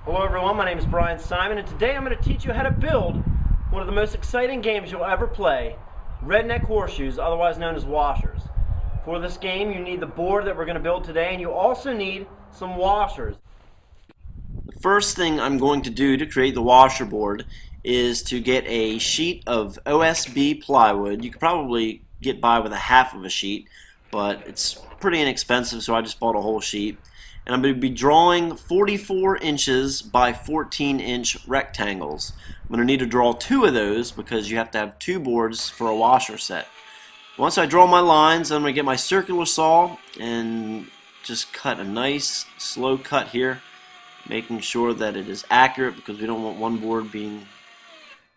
Hello everyone, my name is Brian Simon, and today I'm going to teach you how to build one of the most exciting games you'll ever play, Redneck Horseshoes, otherwise known as washers. For this game you need the board that we're going to build today, and you also need some washers. The first thing I'm going to do to create the washer board is to get a sheet of OSB plywood. You could probably get by with a half of a sheet, but it's pretty inexpensive, so I just bought a whole sheet. And I'm going to be drawing 44 inches by 14 inch rectangles. I'm going to need to draw two of those because you have to have two boards for a washer set. Once I draw my lines, I'm going to get my circular saw and just cut a nice slow cut here, making sure that it is accurate because we don't want one board being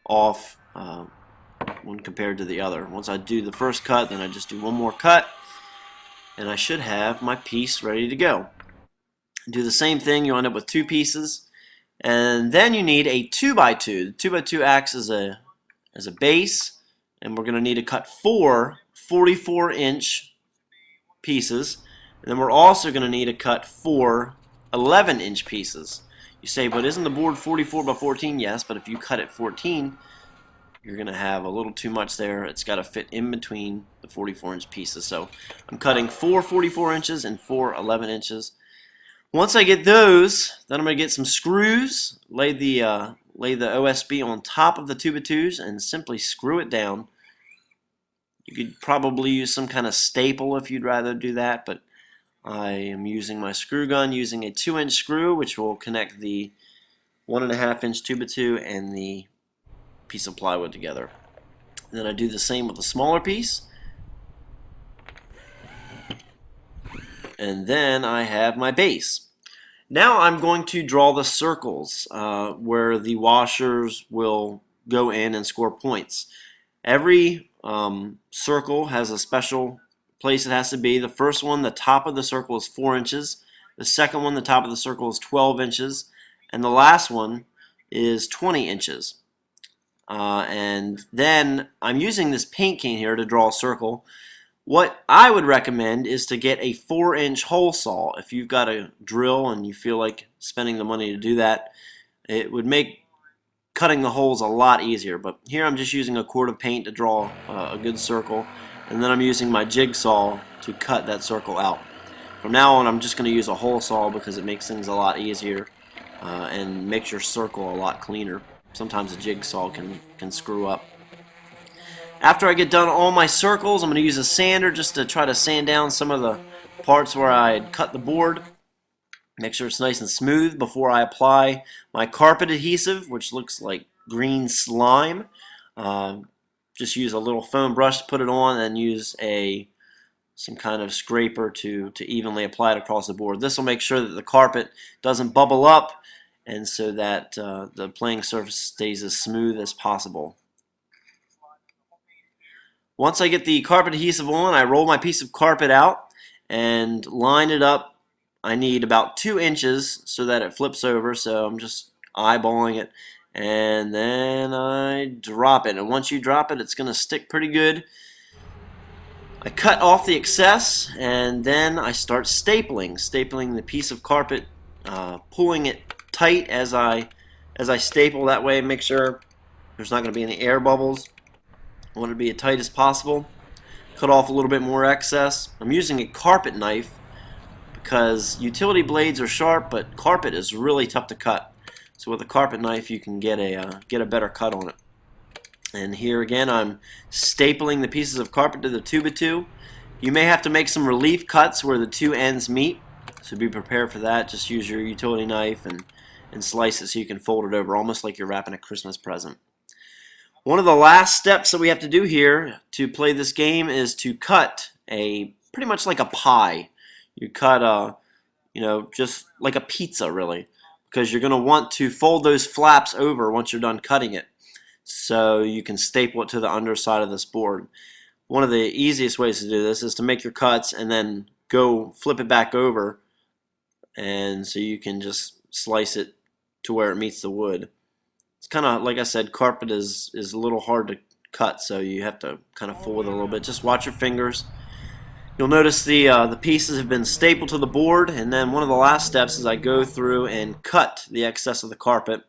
off when compared to the other. Once I do the first cut, then I just do one more cut, and I should have my piece ready to go. Do the same thing, you end up with two pieces, and then you need a 2x2. The 2x2 acts as a base, and we're going to need to cut four 44-inch pieces, and then we're also going to need to cut four 11-inch pieces. You say, but isn't the board 44 by 14? Yes, but if you cut it 14, you're going to have a little too much there. It's got to fit in between the 44-inch pieces. So I'm cutting four 44 inches and four 11 inches. Once I get those, then I'm going to get some screws, lay the OSB on top of the 2x2s, and simply screw it down. You could probably use some kind of staple if you'd rather do that, but I am using my screw gun using a 2-inch screw, which will connect the 1.5-inch 2x2 and the piece of plywood together. Then I do the same with the smaller piece. And then I have my base. Now I'm going to draw the circles where the washers will go in and score points. Every circle has a special place it has to be. The first one, the top of the circle is 4 inches. The second one, the top of the circle is 12 inches. And the last one is 20 inches. And then I'm using this paint can here to draw a circle. What I would recommend is to get a 4-inch hole saw. If you've got a drill and you feel like spending the money to do that, it would make cutting the holes a lot easier. But here I'm just using a quart of paint to draw a good circle, and then I'm using my jigsaw to cut that circle out. From now on, I'm just going to use a hole saw because it makes things a lot easier and makes your circle a lot cleaner. Sometimes a jigsaw can screw up. After I get done all my circles, I'm going to use a sander just to try to sand down some of the parts where I had cut the board. Make sure it's nice and smooth before I apply my carpet adhesive, which looks like green slime. Just use a little foam brush to put it on, and use some kind of scraper to evenly apply it across the board. This will make sure that the carpet doesn't bubble up, and so that the playing surface stays as smooth as possible. Once I get the carpet adhesive on, I roll my piece of carpet out and line it up. I need about 2 inches so that it flips over, so I'm just eyeballing it, and then I drop it. And once you drop it, it's going to stick pretty good. I cut off the excess, and then I start stapling the piece of carpet, pulling it tight as I staple. That way, make sure there's not going to be any air bubbles. I want it to be as tight as possible. Cut off a little bit more excess. I'm using a carpet knife because utility blades are sharp, but carpet is really tough to cut. So with a carpet knife, you can get a better cut on it. And here again, I'm stapling the pieces of carpet to the 2x2. You may have to make some relief cuts where the two ends meet, so be prepared for that. Just use your utility knife and slice it so you can fold it over, almost like you're wrapping a Christmas present. One of the last steps that we have to do here to play this game is to cut pretty much like a pie. You cut just like a pizza, really, because you're going to want to fold those flaps over once you're done cutting it, so you can staple it to the underside of this board. One of the easiest ways to do this is to make your cuts and then go flip it back over, and so you can just slice it to where it meets the wood. It's kind of, like I said, carpet is a little hard to cut, so you have to kind of fool with it a little bit. Just watch your fingers. You'll notice the pieces have been stapled to the board, and then one of the last steps is I go through and cut the excess of the carpet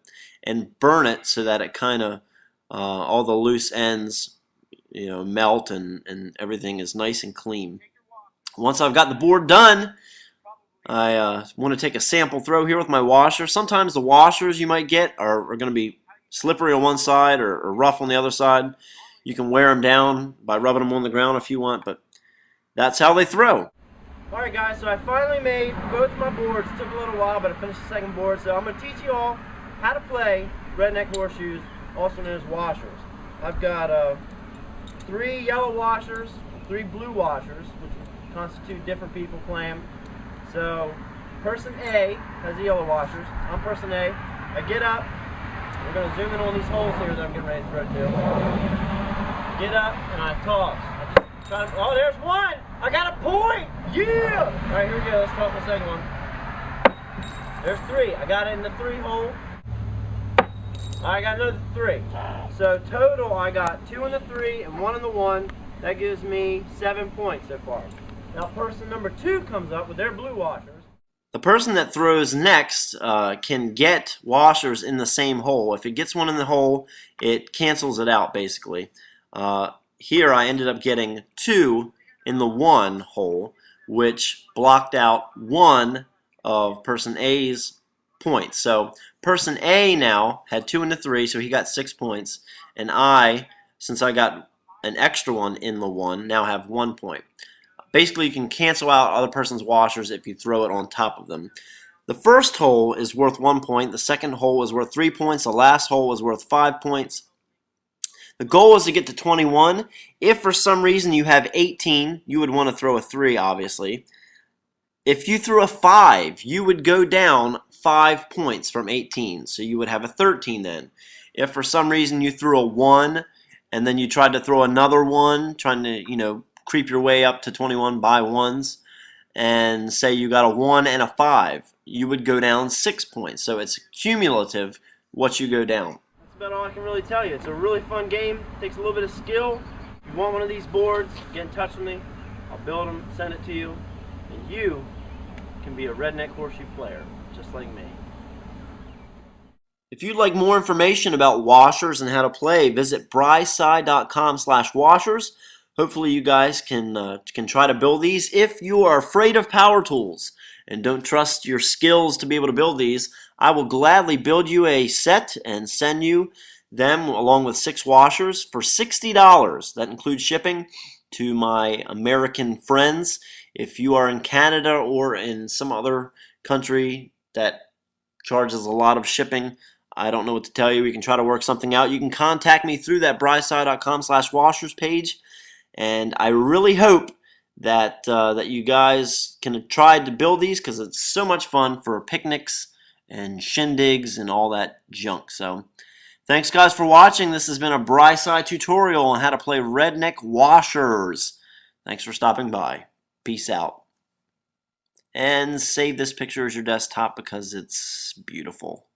and burn it so that it kind of all the loose ends melt and everything is nice and clean. Once I've got the board done, I want to take a sample throw here with my washer. Sometimes the washers you might get are going to be slippery on one side or rough on the other side. You can wear them down by rubbing them on the ground if you want, but that's how they throw. Alright guys, so I finally made both my boards. It took a little while, but I finished the second board. So I'm going to teach you all how to play redneck horseshoes, also known as washers. I've got 3 yellow washers, 3 blue washers, which constitute different people playing. So person A has the yellow washers. I'm person A. I get up. We're going to zoom in on these holes here that I'm getting ready to throw to. Get up and I toss. Oh, there's one! I got a point! Yeah! Alright, here we go. Let's toss the second one. There's 3. I got it in the 3 hole. I got another 3. So total, I got 2 in the 3 and 1 in the 1. That gives me 7 points so far. Now person number 2 comes up with their blue washers. The person that throws next can get washers in the same hole. If it gets one in the hole, it cancels it out basically. Here I ended up getting 2 in the 1 hole, which blocked out 1 of person A's points. So person A now had 2 in the 3, so he got 6 points, and I, since I got an extra one in the 1, now have 1 point. Basically, you can cancel out other person's washers if you throw it on top of them. The first hole is worth 1 point, the second hole is worth 3 points, the last hole is worth 5 points. The goal is to get to 21. If for some reason you have 18, you would want to throw a 3, obviously. If you threw a 5, you would go down 5 points from 18, so you would have a 13 then. If for some reason you threw a 1, and then you tried to throw another 1, trying to, creep your way up to 21 by 1s, and say you got a 1 and a 5, you would go down 6 points. So it's cumulative what you go down. That's about all I can really tell you. It's a really fun game. It takes a little bit of skill. If you want one of these boards, get in touch with me. I'll build them, send it to you, and you can be a redneck horseshoe player, just like me. If you'd like more information about washers and how to play, visit brysci.com/washers. Hopefully you guys can try to build these. If you are afraid of power tools and don't trust your skills to be able to build these, I will gladly build you a set and send you them along with 6 washers for $60. That includes shipping to my American friends. If you are in Canada or in some other country that charges a lot of shipping, I don't know what to tell you. We can try to work something out. You can contact me through that brysci.com/washers page. And I really hope that that you guys can try to build these, because it's so much fun for picnics and shindigs and all that junk. So thanks guys for watching. This has been a Brysci tutorial on how to play redneck washers. Thanks for stopping by. Peace out. And save this picture as your desktop because it's beautiful.